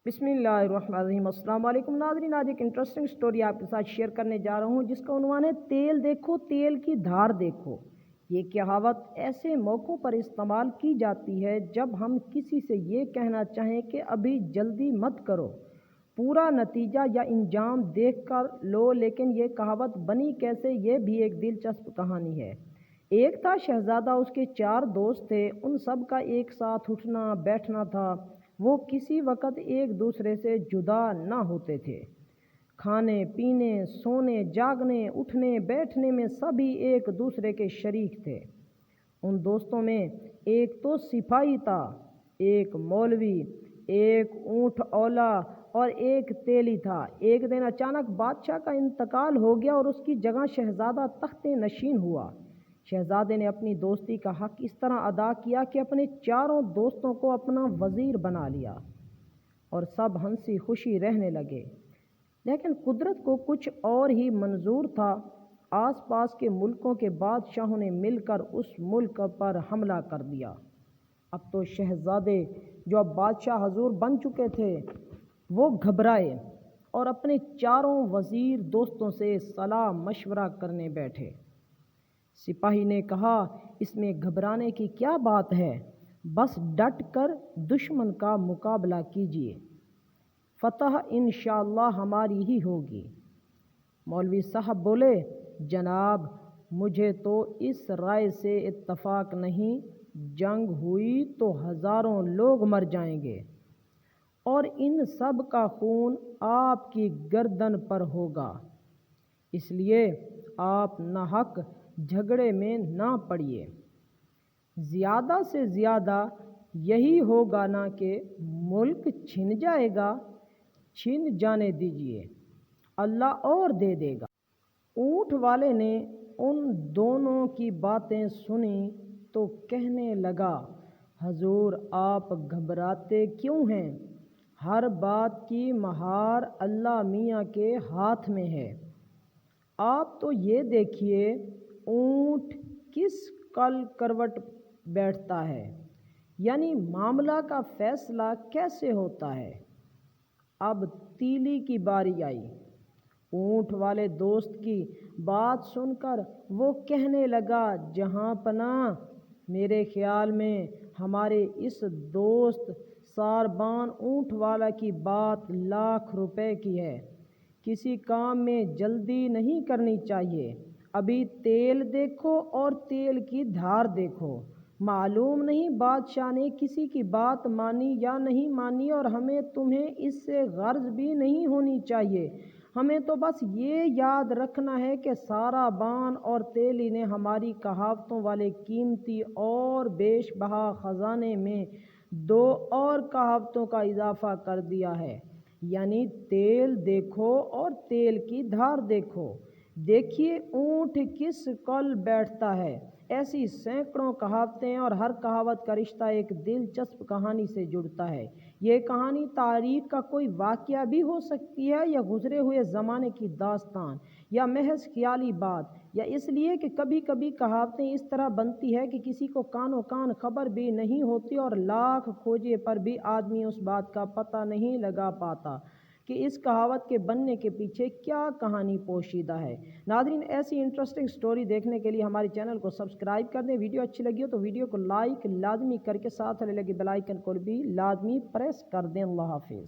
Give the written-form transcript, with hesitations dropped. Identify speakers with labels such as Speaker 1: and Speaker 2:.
Speaker 1: बिस्मिल्लाहिर्रहमानिर्रहीम। अस्सलाम वालेकुम नाज़रीन, आज एक इंटरेस्टिंग स्टोरी आपके साथ शेयर करने जा रहा हूँ जिसका उन्वान है तेल देखो तेल की धार देखो। ये कहावत ऐसे मौक़ों पर इस्तेमाल की जाती है जब हम किसी से ये कहना चाहें कि अभी जल्दी मत करो, पूरा नतीजा या इंजाम देख कर लो। लेकिन ये कहावत बनी कैसे, ये भी एक दिलचस्प कहानी है। एक था शहज़ादा, उसके 4 दोस्त थे। उन सब का एक साथ उठना बैठना था। वो किसी वक़्त एक दूसरे से जुदा ना होते थे। खाने पीने, सोने जागने, उठने बैठने में सभी एक दूसरे के शरीक थे। उन दोस्तों में एक तो सिपाही था, एक मौलवी, एक ऊँट औला और एक तेली था। एक दिन अचानक बादशाह का इंतकाल हो गया और उसकी जगह शहज़ादा तख्ते नशीन हुआ। शहज़ादे ने अपनी दोस्ती का हक़ इस तरह अदा किया कि अपने चारों दोस्तों को अपना वज़ीर बना लिया और सब हंसी खुशी रहने लगे। लेकिन कुदरत को कुछ और ही मंजूर था। आसपास के मुल्कों के बादशाहों ने मिलकर उस मुल्क पर हमला कर दिया। अब तो शहज़ादे, जो अब बादशाह हजूर बन चुके थे, वो घबराए और अपने चारों वज़ीर दोस्तों से सलाह मशवरा करने बैठे। सिपाही ने कहा, इसमें घबराने की क्या बात है, बस डट कर दुश्मन का मुकाबला कीजिए, फतह इंशाअल्लाह हमारी ही होगी। मौलवी साहब बोले, जनाब मुझे तो इस राय से इत्तफाक नहीं। जंग हुई तो हज़ारों लोग मर जाएंगे और इन सब का खून आपकी गर्दन पर होगा, इसलिए आप नाहक झगड़े में ना पड़िए। ज़्यादा से ज़्यादा यही होगा ना कि मुल्क छिन जाएगा, छिन जाने दीजिए, अल्लाह और दे देगा। ऊँट वाले ने उन दोनों की बातें सुनी तो कहने लगा, हजूर आप घबराते क्यों हैं? हर बात की महार अल्लाह मियाँ के हाथ में है। आप तो ये देखिए, ऊँट किस कल करवट बैठता है, यानी मामला का फैसला कैसे होता है। अब तीली की बारी आई। ऊँट वाले दोस्त की बात सुनकर वो कहने लगा, जहाँ पना मेरे ख्याल में हमारे इस दोस्त सारबान ऊँट वाला की बात लाख रुपए की है। किसी काम में जल्दी नहीं करनी चाहिए। अभी तेल देखो और तेल की धार देखो। मालूम नहीं बादशाह ने किसी की बात मानी या नहीं मानी, और हमें तुम्हें इससे गर्ज भी नहीं होनी चाहिए। हमें तो बस ये याद रखना है कि साराबान और तेली ने हमारी कहावतों वाले कीमती और बेशबहा ख़जाने में 2 और कहावतों का इजाफ़ा कर दिया है, यानी तेल देखो और तेल की धार देखो। देखिए ऊँट किस कल बैठता है। ऐसी सैकड़ों कहावतें, और हर कहावत का रिश्ता एक दिलचस्प कहानी से जुड़ता है। ये कहानी तारीख का कोई वाक़या भी हो सकती है, या गुज़रे हुए ज़माने की दास्तान, या महज ख्याली बात, या इसलिए कि कभी कभी कहावतें इस तरह बनती है कि किसी को कानो कान खबर भी नहीं होती और लाख खोजे पर भी आदमी उस बात का पता नहीं लगा पाता कि इस कहावत के बनने के पीछे क्या कहानी पोशीदा है। नाज़रीन, ऐसी इंटरेस्टिंग स्टोरी देखने के लिए हमारे चैनल को सब्सक्राइब कर दें। वीडियो अच्छी लगी हो तो वीडियो को लाइक लाजमी करके साथ लगे बेल आइकन को भी लाजमी प्रेस कर दें। अल्लाह हाफिज़।